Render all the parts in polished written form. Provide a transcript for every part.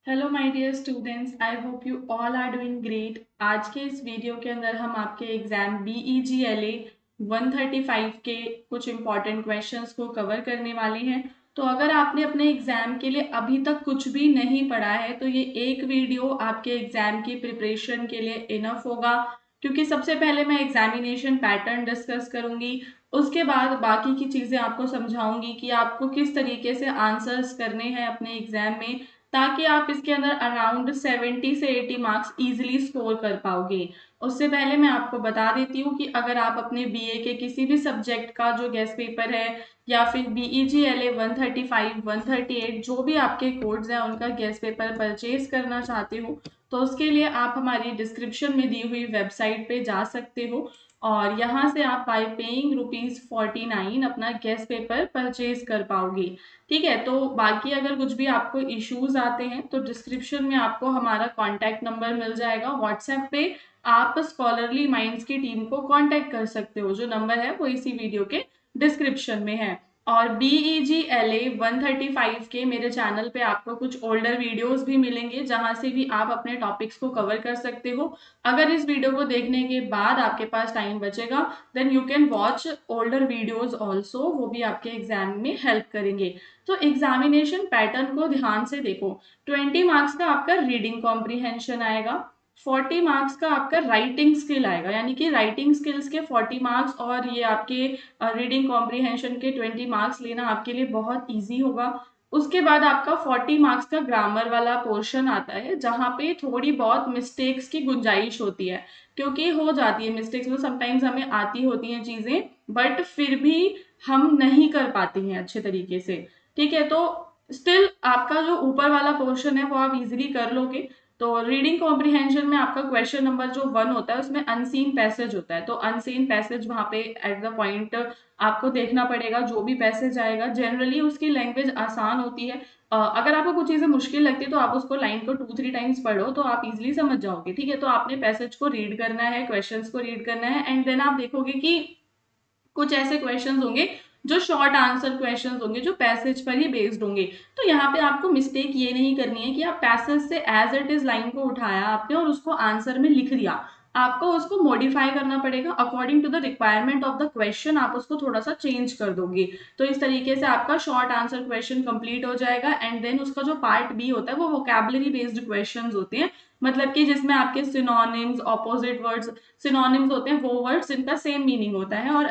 Hello my dear students, I hope you all are doing great. आज के इस video के अंदर हम आपके एग्जाम BEGLA 135 के कुछ इंपॉर्टेंट क्वेश्चंस को कवर करने वाले हैं। तो अगर आपने अपने एग्जाम के लिए अभी तक कुछ भी नहीं पढ़ा है तो ये एक वीडियो आपके एग्जाम की प्रिपरेशन के लिए इनफ होगा, क्योंकि सबसे पहले मैं एग्जामिनेशन पैटर्न डिस्कस करूंगी। उसके बाद बाकी की चीज़ें आपको समझाऊंगी कि आपको किस तरीके से आंसर्स करने हैं अपने एग्जाम में, ताकि आप इसके अंदर अराउंड 70 से 80 मार्क्स इजीली स्कोर कर पाओगे। उससे पहले मैं आपको बता देती हूँ कि अगर आप अपने BA के किसी भी सब्जेक्ट का जो गेस्ट पेपर है या फिर BEGLA 135, 138 जो भी आपके कोड्स हैं उनका गेस्ट पेपर परचेज करना चाहते हो तो उसके लिए आप हमारी डिस्क्रिप्शन में दी हुई वेबसाइट पे जा सकते हो और यहाँ से आप बाय पेइंग ₹49 अपना गेस्ट पेपर परचेज कर पाओगे। ठीक है, तो बाकी अगर कुछ भी आपको इश्यूज आते हैं तो डिस्क्रिप्शन में आपको हमारा कॉन्टैक्ट नंबर मिल जाएगा व्हाट्सएप पे। आप स्कॉलरली माइंड्स की टीम को कांटेक्ट कर सकते हो, जो नंबर है वो इसी वीडियो के डिस्क्रिप्शन में है। और BEGLA 135 के मेरे चैनल पे आपको कुछ ओल्डर वीडियोस भी मिलेंगे, जहां से भी आप अपने टॉपिक्स को कवर कर सकते हो। अगर इस वीडियो को देखने के बाद आपके पास टाइम बचेगा then you can watch older videos also, वो भी आपके एग्जाम में हेल्प करेंगे। तो एग्जामिनेशन पैटर्न को ध्यान से देखो। 20 मार्क्स का आपका रीडिंग कॉम्प्रीहेंशन आएगा, 40 मार्क्स का आपका राइटिंग स्किल आएगा, यानी कि राइटिंग स्किल्स के 40 मार्क्स और ये आपके रीडिंग कॉम्प्रीहेंशन के 20 मार्क्स लेना आपके लिए बहुत ईजी होगा। उसके बाद आपका 40 मार्क्स का ग्रामर वाला पोर्शन आता है, जहाँ पे थोड़ी बहुत मिस्टेक्स की गुंजाइश होती है, क्योंकि हो जाती है मिस्टेक्स में, समटाइम्स हमें आती होती हैं चीज़ें बट फिर भी हम नहीं कर पाते हैं अच्छे तरीके से। ठीक है, तो स्टिल आपका जो ऊपर वाला पोर्शन है वो आप इजीली कर लोगे। तो रीडिंग कॉम्प्रीहेंशन में आपका क्वेश्चन नंबर जो 1 होता है उसमें अनसीन पैसेज होता है, तो अनसीन पैसेज वहां पे एट द पॉइंट आपको देखना पड़ेगा। जो भी पैसेज आएगा जनरली उसकी लैंग्वेज आसान होती है। अगर आपको कुछ चीजें मुश्किल लगती है तो आप उसको लाइन को 2-3 टाइम्स पढ़ो तो आप इजिली समझ जाओगे। ठीक है, तो आपने पैसेज को रीड करना है, क्वेश्चंस को रीड करना है एंड देन आप देखोगे कि कुछ ऐसे क्वेश्चंस होंगे जो शॉर्ट आंसर क्वेश्चंस होंगे, जो पैसेज पर ही बेस्ड होंगे। तो यहाँ पे आपको मिस्टेक ये नहीं करनी है कि आप पैसेज से एज इट इज लाइन को उठाया आपने और उसको आंसर में लिख दिया। आपको उसको मॉडिफाई करना पड़ेगा according to the requirement of the question, आप उसको थोड़ा सा चेंज कर दोगे। तो इस तरीके से आपका शॉर्ट आंसर क्वेश्चन कंप्लीट हो जाएगा एंड देन उसका जो पार्ट बी होता है वो वोकैबुलरी बेस्ड क्वेश्चंस होते हैं, मतलब कि जिसमें आपके सिनोनिम्स, ऑपोजिट वर्ड्स, सिनोनिम्स होते हैं वो वर्ड्स जिनका सेम मीनिंग होता है और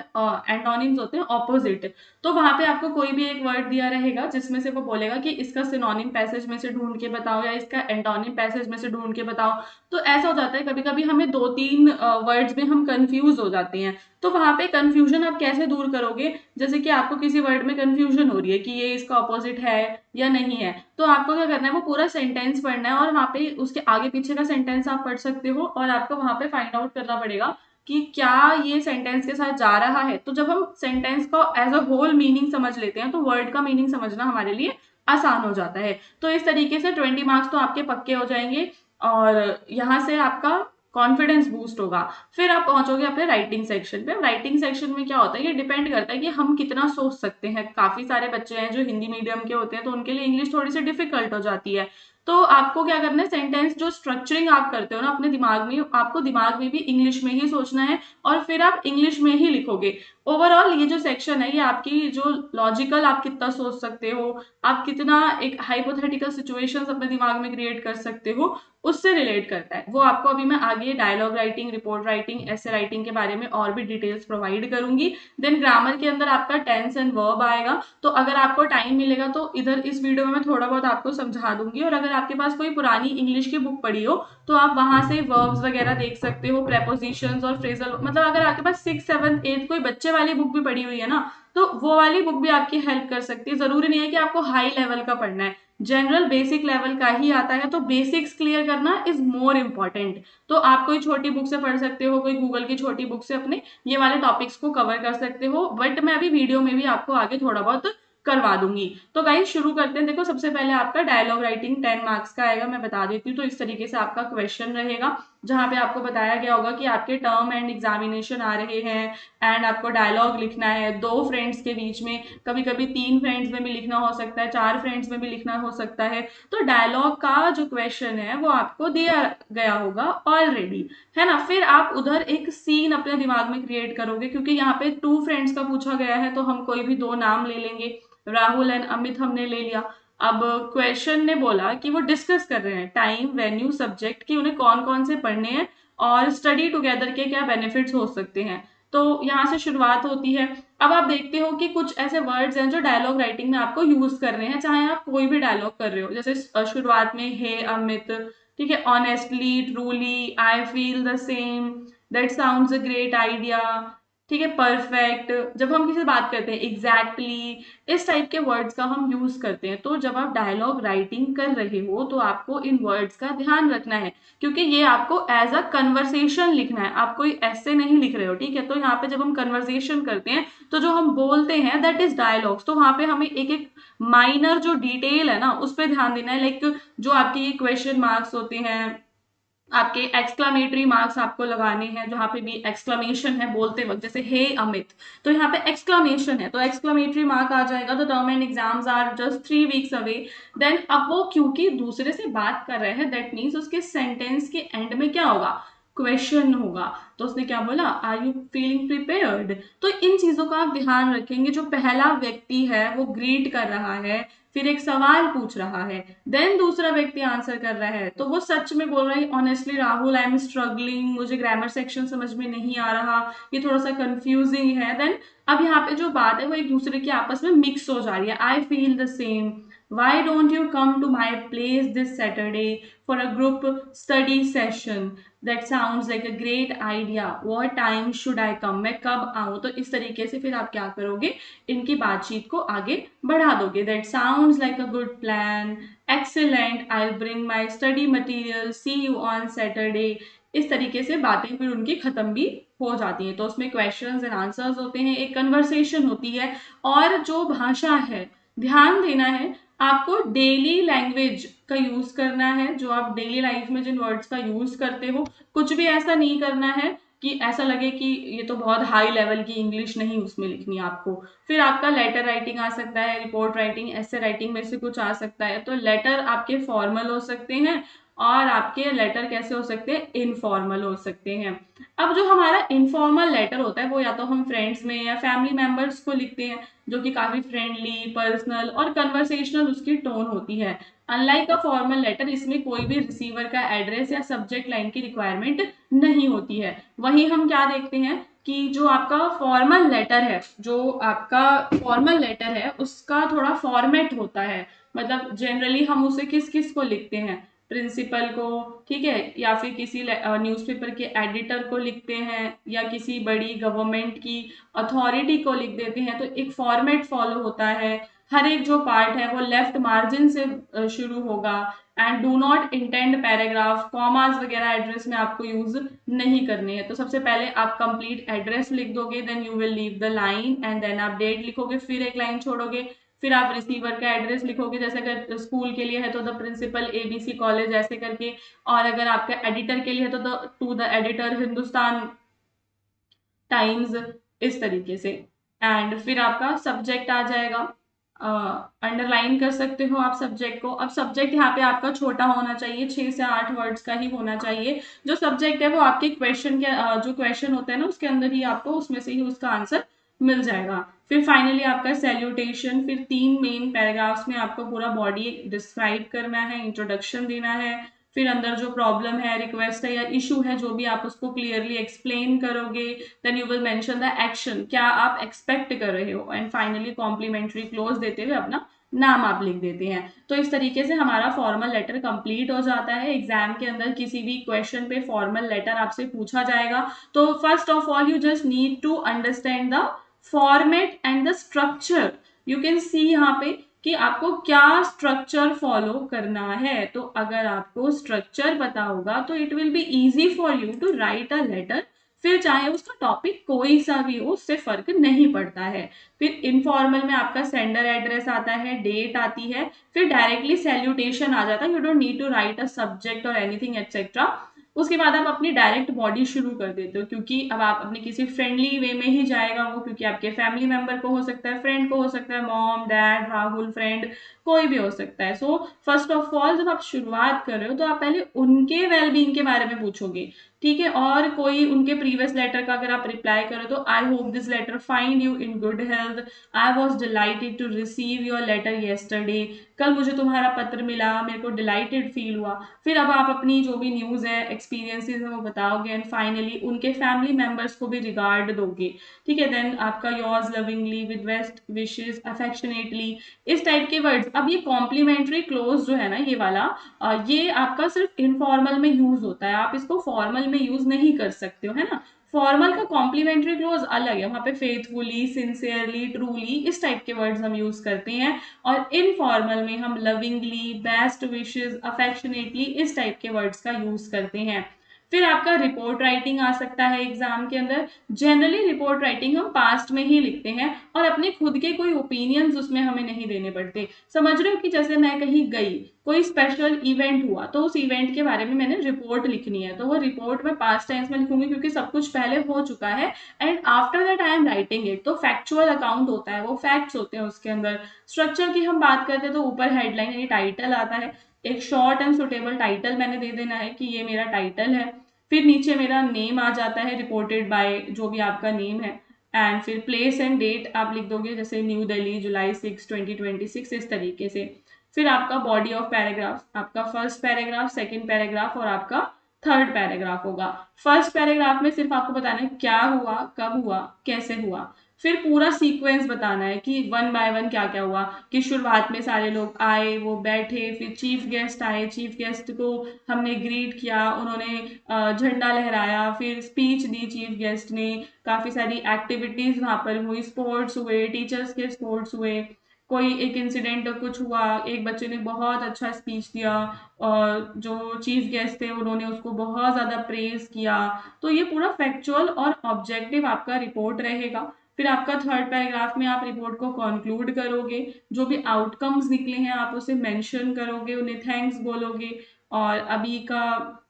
एंटोनिम्स होते हैं ऑपोजिट। तो वहां पे आपको कोई भी एक वर्ड दिया रहेगा जिसमें से वो बोलेगा कि इसका सिनोनिम पैसेज में से ढूंढ के बताओ या इसका एंटोनिम पैसेज में से ढूंढ के बताओ। तो ऐसा हो जाता है कभी कभी हमें 2-3 वर्ड्स में हम कंफ्यूज हो जाते हैं। तो वहां पे कंफ्यूजन आप कैसे दूर करोगे, जैसे कि आपको किसी वर्ड में कंफ्यूजन हो रही है कि ये इसका ऑपोजिट है या नहीं है, तो आपको क्या करना है, वो पूरा सेंटेंस पढ़ना है और वहां पे उसके आगे पीछे का सेंटेंस आप पढ़ सकते हो और आपको वहां पे फाइंड आउट करना पड़ेगा कि क्या ये सेंटेंस के साथ जा रहा है। तो जब हम सेंटेंस को एज अ होल मीनिंग समझ लेते हैं तो वर्ड का मीनिंग समझना हमारे लिए आसान हो जाता है। तो इस तरीके से 20 मार्क्स तो आपके पक्के हो जाएंगे और यहाँ से आपका कॉन्फिडेंस बूस्ट होगा। फिर आप पहुंचोगे अपने राइटिंग सेक्शन पे। राइटिंग सेक्शन में क्या होता है, ये डिपेंड करता है कि हम कितना सोच सकते हैं। काफी सारे बच्चे हैं जो हिंदी मीडियम के होते हैं तो उनके लिए इंग्लिश थोड़ी सी डिफिकल्ट हो जाती है। तो आपको क्या करना है, सेंटेंस जो स्ट्रक्चरिंग आप करते हो ना अपने दिमाग में, आपको दिमाग में भी इंग्लिश में ही सोचना है और फिर आप इंग्लिश में ही लिखोगे। ओवरऑल ये जो सेक्शन है ये आपकी जो लॉजिकल आप कितना सोच सकते हो, आप कितना एक हाइपोथेटिकल सिचुएशंस अपने दिमाग में क्रिएट कर सकते हो, उससे रिलेट करता है। वो आपको अभी मैं आगे डायलॉग राइटिंग, रिपोर्ट राइटिंग, ऐसे राइटिंग के बारे में और भी डिटेल्स प्रोवाइड करूंगी। देन ग्रामर के अंदर आपका टेंस एंड वर्ब आएगा। तो अगर आपको टाइम मिलेगा तो इधर इस वीडियो में मैं थोड़ा बहुत आपको समझा दूंगी, और अगर आपके पास कोई पुरानी इंग्लिश की बुक पढ़ी हो तो आप वहां से वर्ब्स वगैरह देख सकते हो, प्रेपोजिशंस और फ्रेजल, मतलब अगर आपके पास 6, 7, 8 कोई बच्चे वाली बुक भी पढ़ी हुई है ना तो वो वाली बुक भी आपकी हेल्प कर सकती है। जरूरी नहीं है कि आपको हाई लेवल का पढ़ना है, जनरल बेसिक लेवल का ही आता है, तो बेसिक्स क्लियर करना इज मोर इम्पॉर्टेंट। तो आप कोई छोटी बुक से पढ़ सकते हो, कोई गूगल की छोटी बुक से अपने ये वाले टॉपिक्स को कवर कर सकते हो, बट मैं अभी वीडियो में भी आपको आगे थोड़ा बहुत करवा दूंगी। तो गाइस शुरू करते हैं। देखो सबसे पहले आपका डायलॉग राइटिंग 10 मार्क्स का आएगा, मैं बता देती हूँ। तो इस तरीके से आपका क्वेश्चन रहेगा। जहाँ पे आपको बताया गया होगा कि आपके टर्म एंड एग्जामिनेशन आ रहे हैं एंड आपको डायलॉग लिखना है 2 फ्रेंड्स के बीच में, कभी कभी 3 फ्रेंड्स में भी लिखना हो सकता है, 4 फ्रेंड्स में भी लिखना हो सकता है। तो डायलॉग का जो क्वेश्चन है वो आपको दिया गया होगा ऑलरेडी, है ना। फिर आप उधर एक सीन अपने दिमाग में क्रिएट करोगे, क्योंकि यहाँ पे 2 फ्रेंड्स का पूछा गया है तो हम कोई भी 2 नाम ले लेंगे, राहुल एंड अमित हमने ले लिया। अब क्वेश्चन ने बोला कि वो डिस्कस कर रहे हैं टाइम, वेन्यू, सब्जेक्ट कि उन्हें कौन कौन से पढ़ने हैं और स्टडी टुगेदर के क्या बेनिफिट्स हो सकते हैं। तो यहाँ से शुरुआत होती है। अब आप देखते हो कि कुछ ऐसे वर्ड्स हैं जो डायलॉग राइटिंग में आपको यूज करने हैं, चाहे आप कोई भी डायलॉग कर रहे हो। जैसे शुरुआत में हे अमित, ठीक है, honestly, truly, I feel the same, that sounds a great idea, ठीक है, परफेक्ट। जब हम किसी से बात करते हैं एग्जैक्टली, इस टाइप के वर्ड्स का हम यूज करते हैं। तो जब आप डायलॉग राइटिंग कर रहे हो तो आपको इन वर्ड्स का ध्यान रखना है, क्योंकि ये आपको एज अ कन्वर्सेशन लिखना है, आप कोई ऐसे नहीं लिख रहे हो, ठीक है। तो यहाँ पे जब हम कन्वर्सेशन करते हैं तो जो हम बोलते हैं दैट इज डायलॉग्स। तो वहां पे हमें एक एक माइनर जो डिटेल है ना उस पर ध्यान देना है। लाइक जो आपके क्वेश्चन मार्क्स होते हैं, आपके एक्सक्लामेटरी मार्क्स आपको लगाने हैं, जहां पे भी एक्सक्लामेशन है बोलते वक्त, जैसे हे अमित, तो यहाँ पे एक्सक्लामेशन है तो एक्सक्लामेटरी मार्क आ जाएगा। तो term end exams are just 3 weeks away. Then अब वो क्योंकि दूसरे से बात कर रहे हैं, दैट मीन्स उसके सेंटेंस के एंड में क्या होगा, क्वेश्चन होगा। तो उसने क्या बोला, आर यू फीलिंग प्रिपेयर्ड। तो इन चीजों का आप ध्यान रखेंगे। जो पहला व्यक्ति है वो ग्रीट कर रहा है, फिर एक सवाल पूछ रहा है, देन दूसरा व्यक्ति आंसर कर रहा है, तो वो सच में बोल रहा है honestly Rahul I am struggling, मुझे ग्रामर सेक्शन समझ में नहीं आ रहा, ये थोड़ा सा कंफ्यूजिंग है। देन अब यहाँ पे जो बात है वो एक दूसरे के आपस में मिक्स हो जा रही है। I feel the same, why don't you come to my place this Saturday for a group study session, that sounds like a great idea, what time should I come, मैं कब आऊं। तो इस तरीके से फिर आप क्या करोगे, इनकी बातचीत को आगे बढ़ा दोगे। That sounds like a good plan, excellent, I will bring my study material, see you on Saturday. इस तरीके से बातें फिर उनकी खत्म भी हो जाती हैं। तो उसमें क्वेश्चंस एंड आंसर्स होते हैं, एक कन्वर्सेशन होती है। और जो भाषा है, ध्यान देना है आपको डेली लैंग्वेज का यूज करना है, जो आप डेली लाइफ में जिन वर्ड्स का यूज करते हो। कुछ भी ऐसा नहीं करना है कि ऐसा लगे कि ये तो बहुत हाई लेवल की इंग्लिश नहीं उसमें लिखनी है आपको। फिर आपका लेटर राइटिंग आ सकता है, रिपोर्ट राइटिंग, ऐसे राइटिंग में से कुछ आ सकता है। तो लेटर आपके फॉर्मल हो सकते हैं और आपके लेटर कैसे हो सकते हैं, इनफॉर्मल हो सकते हैं। अब जो हमारा इनफॉर्मल लेटर होता है वो या तो हम फ्रेंड्स में या फैमिली मेंबर्स को लिखते हैं, जो कि काफी फ्रेंडली, पर्सनल और कन्वर्सेशनल उसकी टोन होती है। अनलाइक अ फॉर्मल लेटर, इसमें कोई भी रिसीवर का एड्रेस या सब्जेक्ट लाइन की रिक्वायरमेंट नहीं होती है। वहीं हम क्या देखते हैं कि जो आपका फॉर्मल लेटर है, जो आपका फॉर्मल लेटर है उसका थोड़ा फॉर्मेट होता है। मतलब जनरली हम उसे किस किस को लिखते हैं, प्रिंसिपल को, ठीक है, या फिर किसी न्यूज़पेपर के एडिटर को लिखते हैं, या किसी बड़ी गवर्नमेंट की अथॉरिटी को लिख देते हैं। तो एक फॉर्मेट फॉलो होता है। हर एक जो पार्ट है वो लेफ्ट मार्जिन से शुरू होगा। And do not intend paragraph, commas वगैरह एड्रेस में आपको यूज नहीं करने हैं। तो सबसे पहले आप कंप्लीट एड्रेस लिख दोगे, then you will leave the line and then आप डेट लिखोगे, फिर एक लाइन छोड़ोगे, फिर आप रिसीवर का एड्रेस लिखोगे। जैसे अगर स्कूल के लिए है तो द प्रिंसिपल एबीसी कॉलेज ऐसे करके, और अगर आपका एडिटर के लिए है तो to the editor Hindustan Times, इस तरीके से। एंड फिर आपका सब्जेक्ट आ जाएगा, अंडरलाइन कर सकते हो आप सब्जेक्ट को। अब सब्जेक्ट यहाँ पे आपका छोटा होना चाहिए, 6 से 8 वर्ड्स का ही होना चाहिए। जो सब्जेक्ट है वो आपके क्वेश्चन के जो क्वेश्चन होता है ना उसके अंदर ही आपको उसमें से ही उसका आंसर मिल जाएगा। फिर फाइनली आपका सैल्यूटेशन, फिर 3 मेन पैराग्राफ्स में आपको पूरा बॉडी डिस्क्राइब करना है, इंट्रोडक्शन देना है, फिर अंदर जो प्रॉब्लम है, रिक्वेस्ट है या इशू है, जो भी आप उसको क्लियरली एक्सप्लेन करोगे। Then you will mention the action, क्या आप एक्सपेक्ट कर रहे हो, एंड फाइनली कॉम्प्लीमेंट्री क्लोज देते हुए अपना नाम आप लिख देते हैं। तो इस तरीके से हमारा फॉर्मल लेटर कंप्लीट हो जाता है। एग्जाम के अंदर किसी भी क्वेश्चन पे फॉर्मल लेटर आपसे पूछा जाएगा, तो first of all you just need to understand the format and the structure. You can see यहाँ पे कि आपको क्या स्ट्रक्चर फॉलो करना है। तो अगर आपको स्ट्रक्चर पता होगा तो it will be easy for you to write a letter. फिर चाहे उसका टॉपिक कोई सा भी हो उससे फर्क नहीं पड़ता है। फिर इनफॉर्मल में आपका सेंडर एड्रेस आता है, डेट आती है, फिर डायरेक्टली सैल्यूटेशन आ जाता है। You don't need to write a subject और एनीथिंग एक्सेट्रा। उसके बाद आप अपनी डायरेक्ट बॉडी शुरू कर देते हो, क्योंकि अब आप अपने किसी फ्रेंडली वे में ही जाएगा वो, क्योंकि आपके फैमिली मेंबर को हो सकता है, फ्रेंड को हो सकता है, मॉम डैड राहुल फ्रेंड कोई भी हो सकता है। सो फर्स्ट ऑफ ऑल जब आप शुरुआत कर रहे हो तो आप पहले उनके वेलबींग के बारे में पूछोगे, ठीक है। और कोई उनके प्रीवियस लेटर का अगर आप रिप्लाई करो तो I hope this letter find you in good health, I was delighted to receive your letter yesterday, कल मुझे तुम्हारा पत्र मिला, मेरे को डिलाइटेड फील हुआ। फिर अब आप अपनी जो भी न्यूज़ है एक्सपीरियंसेस है वो बताओगे, एंड फाइनली उनके फैमिली मेंबर्स को भी रिगार्ड दोगे, ठीक है। देन आपका yours lovingly with best wishes affectionately, इस टाइप के वर्ड्स। अब ये कॉम्प्लीमेंट्री क्लोज जो है ना ये वाला, ये आपका सिर्फ इनफॉर्मल में यूज होता है, आप इसको फॉर्मल में यूज नहीं कर सकते हो, है ना। फॉर्मल का कॉम्प्लीमेंट्री क्लोज अलग है, वहां पे फेथफुली सिंसियरली ट्रूली इस टाइप के वर्ड्स हम यूज करते हैं, और इनफॉर्मल में हम लविंगली बेस्ट विशेस अफेक्शनेटली इस टाइप के वर्ड्स का यूज करते हैं। फिर आपका रिपोर्ट राइटिंग आ सकता है एग्जाम के अंदर। जनरली रिपोर्ट राइटिंग हम पास्ट में ही लिखते हैं और अपने खुद के कोई ओपिनियंस उसमें हमें नहीं देने पड़ते। समझ रहे हो कि जैसे मैं कहीं गई, कोई स्पेशल इवेंट हुआ, तो उस इवेंट के बारे में मैंने रिपोर्ट लिखनी है, तो वो रिपोर्ट मैं पास्ट टेंस में लिखूंगी क्योंकि सब कुछ पहले हो चुका है, and after that I am writing it. तो फैक्चुअल अकाउंट होता है, वो फैक्ट्स होते हैं उसके अंदर। स्ट्रक्चर की हम बात करते हैं तो ऊपर हेडलाइन यानी टाइटल आता है, एक शॉर्ट एंड सुटेबल टाइटल मैंने दे देना है कि ये मेरा टाइटल है। फिर नीचे मेरा नेम आ जाता है, रिपोर्टेड बाय जो भी आपका नेम है, एंड फिर प्लेस एंड डेट आप लिख दोगे, जैसे न्यू दिल्ली जुलाई 6 2026 इस तरीके से। फिर आपका बॉडी ऑफ पैराग्राफ, आपका फर्स्ट पैराग्राफ, सेकंड पैराग्राफ और आपका थर्ड पैराग्राफ होगा। फर्स्ट पैराग्राफ में सिर्फ आपको बताना है क्या हुआ, कब हुआ, कैसे हुआ। फिर पूरा सीक्वेंस बताना है कि वन बाय वन क्या क्या हुआ, कि शुरुआत में सारे लोग आए, वो बैठे, फिर चीफ गेस्ट आए, चीफ गेस्ट को हमने ग्रीट किया, उन्होंने झंडा लहराया, फिर स्पीच दी चीफ गेस्ट ने, काफी सारी एक्टिविटीज वहां पर हुई, स्पोर्ट्स हुए, टीचर्स के स्पोर्ट्स हुए, कोई एक इंसिडेंट कुछ हुआ, एक बच्चे ने बहुत अच्छा स्पीच दिया और जो चीफ गेस्ट थे उन्होंने उसको बहुत ज्यादा प्रेज किया। तो ये पूरा फैक्चुअल और ऑब्जेक्टिव आपका रिपोर्ट रहेगा। फिर आपका थर्ड पैराग्राफ में आप रिपोर्ट को कंक्लूड करोगे, जो भी आउटकम्स निकले हैं आप उसे मेंशन करोगे, उन्हें थैंक्स बोलोगे, और अभी का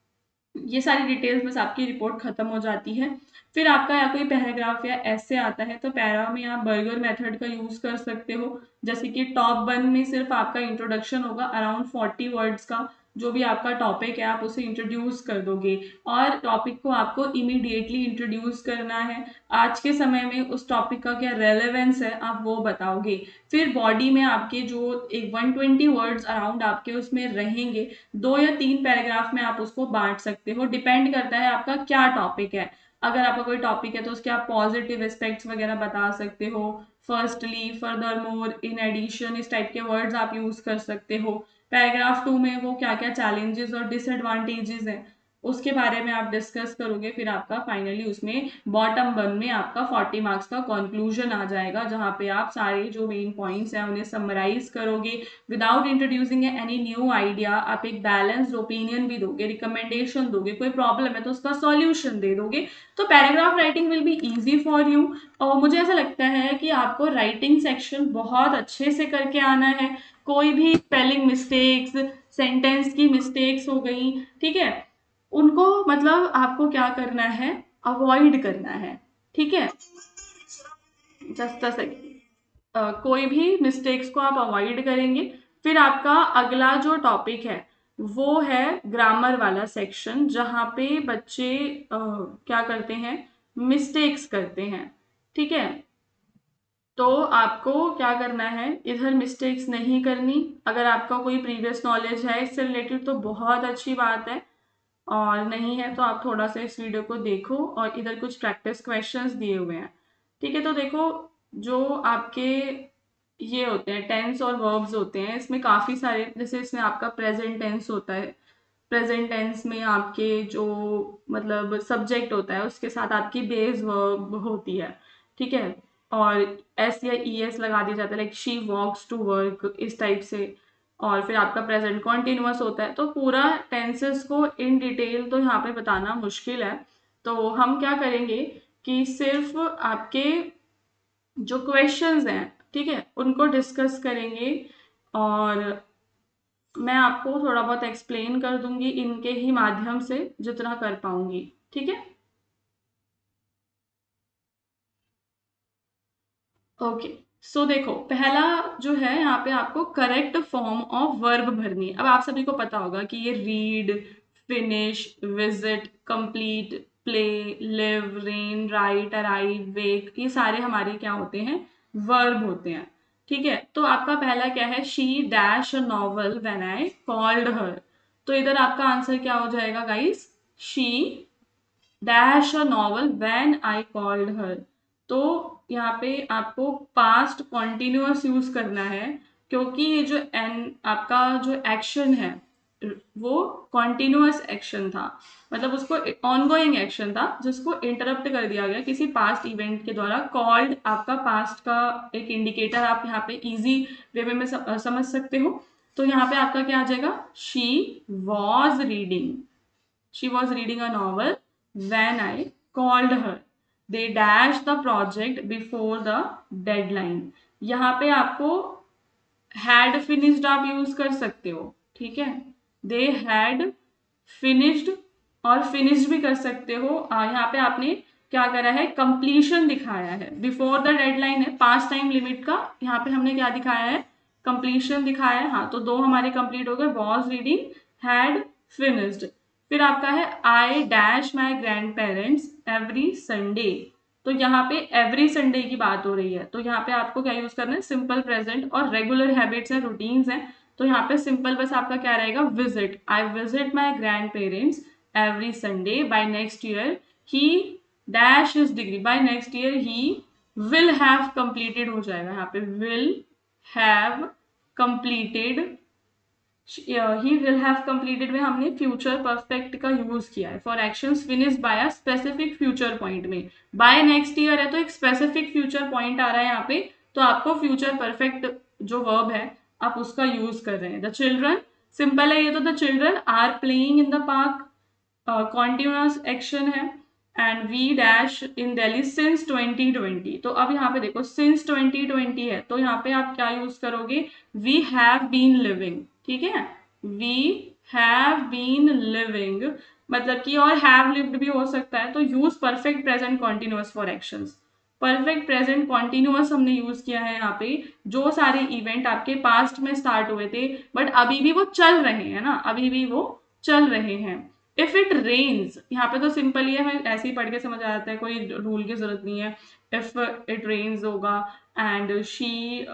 ये सारी डिटेल्स बस आपकी रिपोर्ट खत्म हो जाती है। फिर आपका या कोई पैराग्राफ या ऐसे आता है तो पैरा में आप बर्गर मेथड का यूज कर सकते हो, जैसे कि टॉप वन में सिर्फ आपका इंट्रोडक्शन होगा अराउंड 40 वर्ड्स का, जो भी आपका टॉपिक है आप उसे इंट्रोड्यूस कर दोगे, और टॉपिक को आपको इमीडिएटली इंट्रोड्यूस करना है, आज के समय में उस टॉपिक का क्या रेलेवेंस है आप वो बताओगे। फिर बॉडी में आपके जो एक 120 वर्ड्स अराउंड आपके उसमें रहेंगे, 2 या 3 पैराग्राफ में आप उसको बांट सकते हो, डिपेंड करता है आपका क्या टॉपिक है। अगर आपका कोई टॉपिक है तो उसके आप पॉजिटिव एस्पेक्ट्स वगैरह बता सकते हो, firstly, furthermore, in addition इस टाइप के वर्ड्स आप यूज कर सकते हो। पैराग्राफ 2 में वो क्या क्या चैलेंजेस और डिसएडवांटेजेस हैं उसके बारे में आप डिस्कस करोगे। फिर आपका फाइनली उसमें बॉटम वन में आपका 40 मार्क्स का कंक्लूजन आ जाएगा, जहां पे आप सारे जो मेन पॉइंट्स हैं उन्हें समराइज करोगे without introducing any new idea. आप एक बैलेंस्ड ओपिनियन भी दोगे, रिकमेंडेशन दोगे, कोई प्रॉब्लम है तो उसका सॉल्यूशन दे दोगे। तो paragraph writing will be easy for you. और मुझे ऐसा लगता है कि आपको राइटिंग सेक्शन बहुत अच्छे से करके आना है, कोई भी स्पेलिंग मिस्टेक्स, सेंटेंस की मिस्टेक्स हो गई, ठीक है, उनको मतलब आपको क्या करना है, अवॉइड करना है, ठीक है। जस्ट अ सेकेंड, कोई भी मिस्टेक्स को आप अवॉइड करेंगे। फिर आपका अगला जो टॉपिक है वो है ग्रामर वाला सेक्शन, जहाँ पे बच्चे क्या करते हैं, मिस्टेक्स करते हैं, ठीक है। तो आपको क्या करना है, इधर मिस्टेक्स नहीं करनी। अगर आपका कोई प्रीवियस नॉलेज है इससे रिलेटेड तो बहुत अच्छी बात है, और नहीं है तो आप थोड़ा सा इस वीडियो को देखो, और इधर कुछ प्रैक्टिस क्वेश्चंस दिए हुए हैं, ठीक है। तो देखो, जो आपके ये होते हैं टेंस और वर्ब्स होते हैं, इसमें काफी सारे, जैसे इसमें आपका प्रेजेंट टेंस होता है, प्रेजेंट टेंस में आपके जो मतलब सब्जेक्ट होता है उसके साथ आपकी बेस वर्ब होती है, ठीक है। और एस या ई एस लगा दिया जाता है, like she walks to work इस टाइप से। और फिर आपका प्रेजेंट कॉन्टिन्यूअस होता है। तो पूरा टेंसेस को इन डिटेल तो यहाँ पे बताना मुश्किल है, तो हम क्या करेंगे कि सिर्फ आपके जो क्वेश्चंस हैं, ठीक है, उनको डिस्कस करेंगे। और मैं आपको थोड़ा बहुत एक्सप्लेन कर दूंगी इनके ही माध्यम से जितना कर पाऊंगी, ठीक है। ओके, सो देखो पहला जो है यहाँ पे आपको करेक्ट फॉर्म ऑफ वर्ब भरनी है। अब आप सभी को पता होगा कि ये read, finish, visit, complete, play, live, rain, write, arrive, wake, ये सारे हमारे क्या होते हैं, वर्ब होते हैं, ठीक है। तो आपका पहला क्या है, she dash a novel when I called her. तो इधर आपका आंसर क्या हो जाएगा guys, she dash a novel when I called her. तो यहाँ पे आपको पास्ट कॉन्टिन्यूअस यूज करना है, क्योंकि ये जो एन आपका जो एक्शन है वो कॉन्टिन्यूअस एक्शन था, मतलब उसको ऑनगोइंग एक्शन था जिसको इंटरप्ट कर दिया गया किसी पास्ट इवेंट के द्वारा। कॉल्ड आपका पास्ट का एक इंडिकेटर आप यहाँ पे इजी वे में समझ सकते हो। तो यहाँ पे आपका क्या आ जाएगा, she was reading, she was reading a novel when I called her. They dashed the project before the deadline. यहाँ पे आपको had finished आप यूज कर सकते हो, ठीक है। They had finished और finished भी कर सकते हो। यहाँ पे आपने क्या करा है, कंप्लीशन दिखाया है, बिफोर द डेडलाइन है, पास टाइम लिमिट का, यहाँ पे हमने क्या दिखाया है, कंप्लीशन दिखाया है। हाँ, तो दो हमारे कंप्लीट हो गए, वॉज रीडिंग, हैड फिनिश्ड। फिर आपका है I dash my grandparents every Sunday. तो यहाँ पे एवरी संडे की बात हो रही है, तो यहाँ पे आपको क्या यूज करना है, सिंपल प्रेजेंट, और रेगुलर हैबिट्स हैं, रूटीन्स हैं। तो यहाँ पे सिंपल बस आपका क्या रहेगा, visit, I visit my grandparents every Sunday, by next year he dash his degree, by next year he will have completed हो जाएगा, यहाँ पे will have completed, he will have completed में हमने फ्यूचर परफेक्ट का use किया है, for actions finished by a specific future point में। बाय नेक्स्ट ईयर है तो एक स्पेसिफिक फ्यूचर पॉइंट आ रहा है यहाँ पे, तो आपको फ्यूचर परफेक्ट जो वर्ब है आप उसका यूज कर रहे हैं। द चिल्ड्रन, सिंपल है ये तो, the children are playing in the park, continuous action है। And we dash in Delhi since 2020। तो अब यहाँ पे देखो सिंस 2020 है, तो यहाँ पे आप क्या यूज करोगे, वी हैव बीन लिविंग, ठीक है, वी हैव बीन लिविंग, मतलब कि और हैव लिव्ड भी हो सकता है। तो use perfect present continuous for actions. Perfect present continuous हमने यूज किया है यहाँ पे, जो सारे इवेंट आपके पास्ट में स्टार्ट हुए थे बट अभी भी वो चल रहे हैं ना, अभी भी वो चल रहे हैं। इफ इट रेन्स, यहाँ पे तो सिंपल ही है, हमें ऐसे ही पढ़ के समझ आ जाता है, कोई रूल की जरूरत नहीं है। इफ इट रेन्स होगा, and she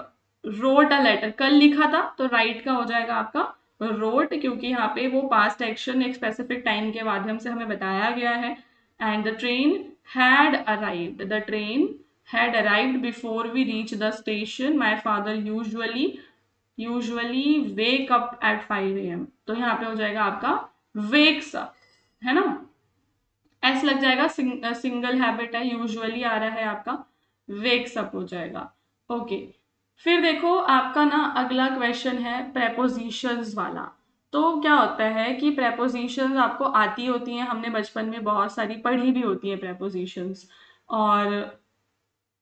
wrote a letter, कल लिखा था तो राइट का हो जाएगा आपका रोट, क्योंकि यहाँ पे वो पास्ट एक्शन एक स्पेसिफिक टाइम के माध्यम से हमें बताया गया है। And the train had arrived, the train had arrived before we reach the station, my father usually wake up at 5 AM। तो यहाँ पे हो जाएगा आपका वेक्स अप, है ना, एस लग जाएगा, सिंगल हैबिट है, यूजुअली आ रहा है आपका, वेक्स अप हो जाएगा। ओके, फिर देखो आपका ना अगला क्वेश्चन है प्रेपोजिशंस वाला। तो क्या होता है कि प्रेपोजिशंस आपको आती होती हैं, हमने बचपन में बहुत सारी पढ़ी भी होती है प्रेपोजिशंस, और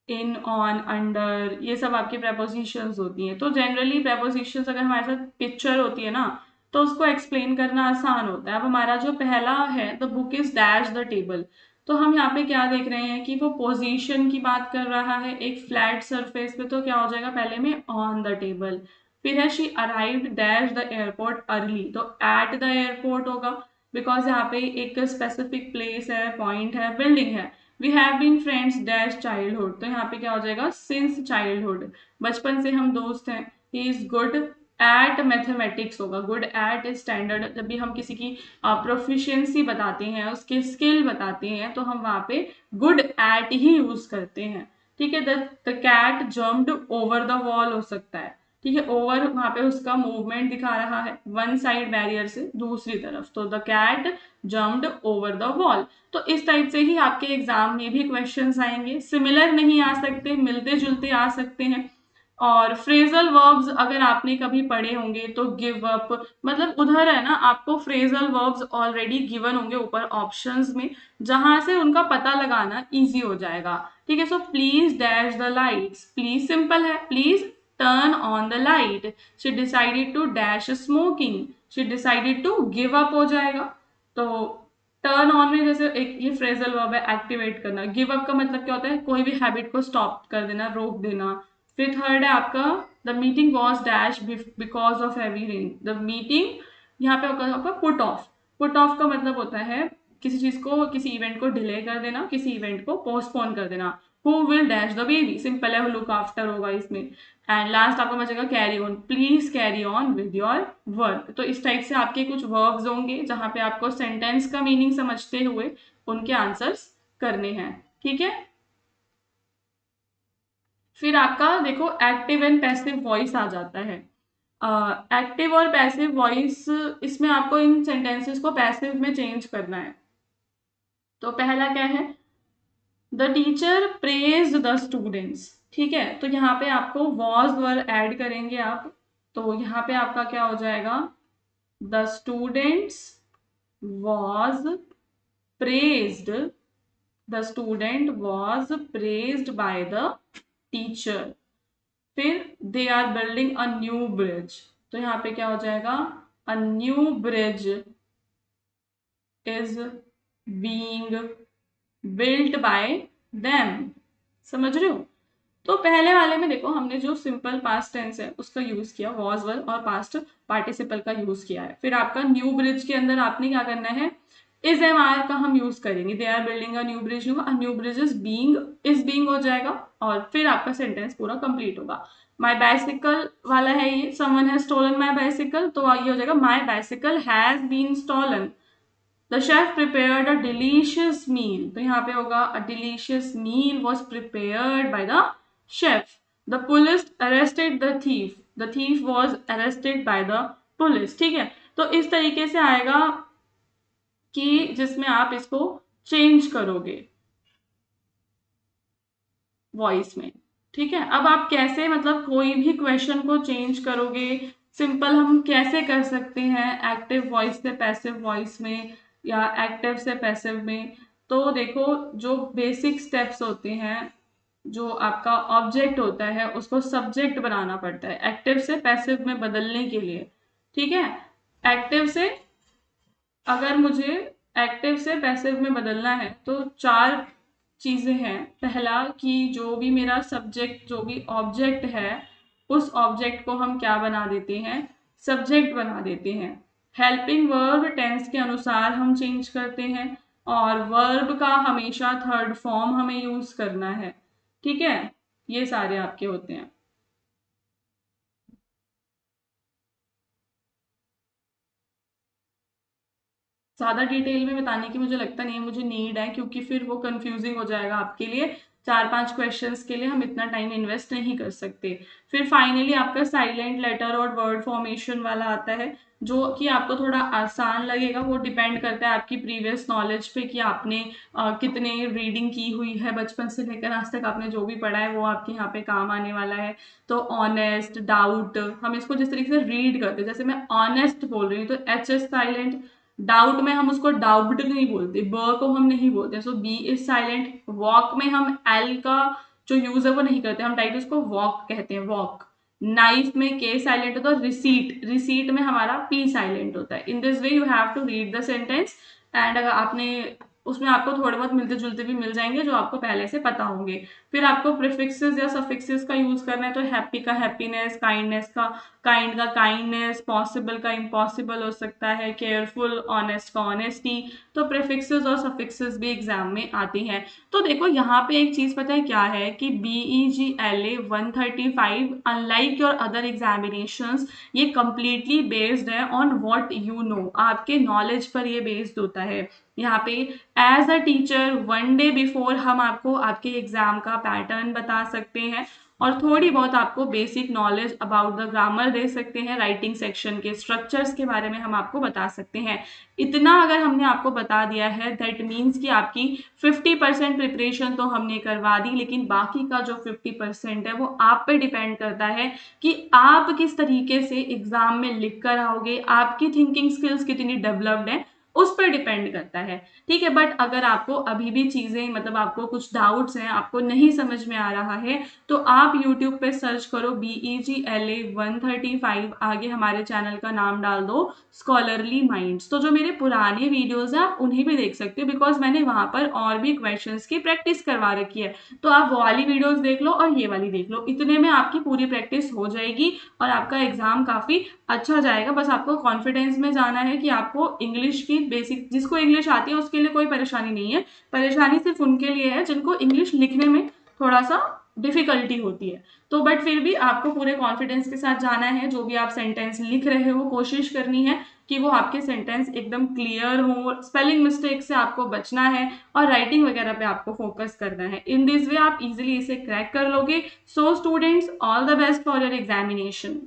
इन, ऑन, अंडर, ये सब आपकी प्रेपोजिशंस होती हैं। तो जनरली प्रेपोजिशंस अगर हमारे साथ पिक्चर होती है ना, तो उसको एक्सप्लेन करना आसान होता है। अब हमारा जो पहला है, the book is dash the table, तो हम यहाँ पे क्या देख रहे हैं कि वो पोजीशन की बात कर रहा है एक फ्लैट सरफेस पे, तो क्या हो जाएगा पहले में ऑन द टेबल। फिर है she arrived dash the airport early, तो एट द एयरपोर्ट होगा, बिकॉज यहाँ पे एक स्पेसिफिक प्लेस है, पॉइंट है, बिल्डिंग है। We have been friends dash childhood, तो यहाँ पे क्या हो जाएगा, सिंस चाइल्डहुड, बचपन से हम दोस्त हैं। He is good at mathematics होगा, गुड एट स्टैंडर्ड, जब भी हम किसी की प्रोफिशिएंसी बताते हैं, उसके स्किल बताते हैं, तो हम वहाँ पे गुड एट ही यूज करते हैं, ठीक है। The cat jumped over the wall हो सकता है, ठीक है, ओवर वहां पे उसका मूवमेंट दिखा रहा है वन साइड बैरियर से दूसरी तरफ, तो the cat jumped over the wall. तो इस टाइप से ही आपके एग्जाम में भी क्वेश्चंस आएंगे, सिमिलर नहीं आ सकते, मिलते जुलते आ सकते हैं। और फ्रेजल वर्ब्स अगर आपने कभी पढ़े होंगे तो गिव अप, मतलब उधर है ना आपको फ्रेजल वर्ब्स ऑलरेडी गिवन होंगे ऊपर ऑप्शंस में, जहां से उनका पता लगाना इजी हो जाएगा, ठीक है। So please dash the lights, please simple है, please turn on the light, she decided to dash smoking, she decided to give up हो जाएगा। तो टर्न ऑन में जैसे एक ये फ्रेजल वर्ब है एक्टिवेट करना, गिव अप का मतलब क्या होता है, कोई भी हैबिट को स्टॉप कर देना, रोक देना। फिर थर्ड है आपका the meeting was dash because of heavy rain, the meeting यहाँ पे होगा आपका पुट ऑफ। पुट ऑफ का मतलब होता है किसी चीज को, किसी इवेंट को डिले कर देना, किसी इवेंट को पोस्टपोन कर देना। Who will dash the baby, simple है, लुक आफ्टर होगा इसमें। एंड लास्ट आपका बचेगा carry on, please carry on with your work. तो इस टाइप से आपके कुछ वर्ब्स होंगे जहां पे आपको सेंटेंस का मीनिंग समझते हुए उनके आंसर्स करने हैं, ठीक है। फिर आपका देखो एक्टिव एंड पैसिव वॉइस आ जाता है। एक्टिव और पैसिव वॉइस, इसमें आपको इन सेंटेंसेस को पैसिव में चेंज करना है। तो पहला क्या है, the teacher praised the students, ठीक है। तो यहाँ पे आपको वॉज वर ऐड करेंगे आप, तो यहाँ पे आपका क्या हो जाएगा, the students was praised, the student was praised by the teacher. फिर they are building a new bridge, तो यहाँ पे क्या हो जाएगा, a new bridge is being built by them. समझ रहे हो। तो पहले वाले में देखो हमने जो सिंपल पास्ट टेंस है उसका यूज किया, वॉज वर और पास्ट पार्टिसिपल का यूज किया है। फिर आपका न्यू ब्रिज के अंदर आपने क्या करना है, इज एम आर का हम यूज करेंगे, they are building a new bridge, new bridge is being हो जाएगा और फिर आपका सेंटेंस पूरा कंप्लीट होगा। माई बाइसिकल वाला है ये, someone has stolen my bicycle, तो ये हो जाएगा my bicycle has been stolen. The chef prepared a delicious meal, तो यहाँ पे होगा a delicious meal was prepared by the chef. The police arrested the thief was arrested by the police, ठीक है। तो इस तरीके से आएगा कि जिसमें आप इसको चेंज करोगे वॉइस में, ठीक है। अब आप कैसे, मतलब कोई भी क्वेश्चन को चेंज करोगे, सिंपल हम कैसे कर सकते हैं, एक्टिव वॉइस से पैसिव वॉइस में या एक्टिव से पैसिव में। तो देखो जो बेसिक स्टेप्स होते हैं, जो आपका ऑब्जेक्ट होता है उसको सब्जेक्ट बनाना पड़ता है एक्टिव से पैसिव में बदलने के लिए, ठीक है। एक्टिव से, अगर मुझे एक्टिव से पैसिव में बदलना है तो चार चीजें हैं। पहला कि जो भी मेरा सब्जेक्ट, जो भी ऑब्जेक्ट है, उस ऑब्जेक्ट को हम क्या बना देते हैं, सब्जेक्ट बना देते हैं। हेल्पिंग वर्ब टेंस के अनुसार हम चेंज करते हैं और वर्ब का हमेशा थर्ड फॉर्म हमें यूज करना है, ठीक है। ये सारे आपके होते हैं। ज्यादा डिटेल में बताने की मुझे लगता नहीं है, मुझे नीड है, क्योंकि फिर वो कंफ्यूजिंग हो जाएगा आपके लिए। चार पांच क्वेश्चंस के लिए हम इतना टाइम इन्वेस्ट नहीं कर सकते। फिर फाइनली आपका साइलेंट लेटर और वर्ड फॉर्मेशन वाला आता है, जो कि आपको थोड़ा आसान लगेगा। वो डिपेंड करता है आपकी प्रीवियस नॉलेज पे कि आपने कितने रीडिंग की हुई है, बचपन से लेकर आज तक आपने जो भी पढ़ा है वो आपके यहाँ पे काम आने वाला है। तो ऑनेस्ट, डाउट, हम इसको जिस तरीके से रीड करते हैं, जैसे मैं ऑनेस्ट बोल रही हूँ तो एच एस साइलेंट, डाउट में हम उसको डाउट नहीं बोलते, ब को हम नहीं बोलते, सो बी इज साइलेंट। वॉक में हम एल का जो यूज है वो नहीं करते, हम डायरेक्ट उसको वॉक कहते हैं, वॉक। नाइफ में के साइलेंट होता है, रिसीट, रिसीट में हमारा पी साइलेंट होता है। In this way you have to read the sentence and अगर आपने उसमें आपको थोड़े बहुत मिलते जुलते भी मिल जाएंगे जो आपको पहले से पता होंगे। फिर आपको प्रीफिक्सेस या सफिक्सेस का यूज करना है, तो हैप्पी का हैप्पीनेस, काइंडनेस का काइंड का काइंडनेस, पॉसिबल का इम्पॉसिबल हो सकता है, केयरफुल, ऑनेस्ट का ऑनेस्टी। तो प्रीफिक्सेस और सफिक्सेस भी एग्जाम में आती हैं। तो देखो यहाँ पे एक चीज पता है क्या है कि BEGLA 135 unlike your other examinations, ये कंप्लीटली बेस्ड है ऑन व्हाट यू नो, आपके नॉलेज पर ये बेस्ड होता है। यहाँ पे as a teacher 1 day before हम आपको आपके एग्जाम का पैटर्न बता सकते हैं और थोड़ी बहुत आपको basic knowledge about the grammar दे सकते हैं, राइटिंग सेक्शन के स्ट्रक्चर्स के बारे में हम आपको बता सकते हैं। इतना अगर हमने आपको बता दिया है दैट मीन्स कि आपकी 50% प्रिपरेशन तो हमने करवा दी, लेकिन बाकी का जो 50% है वो आप पे डिपेंड करता है कि आप किस तरीके से एग्जाम में लिख कर आओगे, आपकी थिंकिंग स्किल्स कितनी डेवलप्ड है। उस पर डिपेंड करता है, ठीक है। बट अगर आपको अभी भी चीज़ें मतलब आपको कुछ डाउट्स हैं, आपको नहीं समझ में आ रहा है, तो आप यूट्यूब पे सर्च करो BEGLA 135, आगे हमारे चैनल का नाम डाल दो स्कॉलरली माइंड्स। तो जो मेरे पुराने वीडियोस हैं आप उन्हें भी देख सकते हो, बिकॉज मैंने वहां पर और भी क्वेश्चंस की प्रैक्टिस करवा रखी है। तो आप वो वाली वीडियोस देख लो और ये वाली देख लो, इतने में आपकी पूरी प्रैक्टिस हो जाएगी और आपका एग्जाम काफी अच्छा जाएगा। बस आपको कॉन्फिडेंस में जाना है कि आपको इंग्लिश की बेसिक, जिसको इंग्लिश आती है उसके लिए कोई परेशानी नहीं है, परेशानी सिर्फ उनके लिए है जिनको इंग्लिश लिखने में थोड़ा सा डिफिकल्टी होती है। तो बट फिर भी आपको पूरे कॉन्फिडेंस के साथ जाना है, जो भी आप सेंटेंस लिख रहे हो कोशिश करनी है कि वो आपके सेंटेंस एकदम क्लियर हो, स्पेलिंग मिस्टेक से आपको बचना है और राइटिंग वगैरह पे आपको फोकस करना है। इन दिस वे आप इजीली इसे क्रैक कर लोगे। So students, all the best for your examination.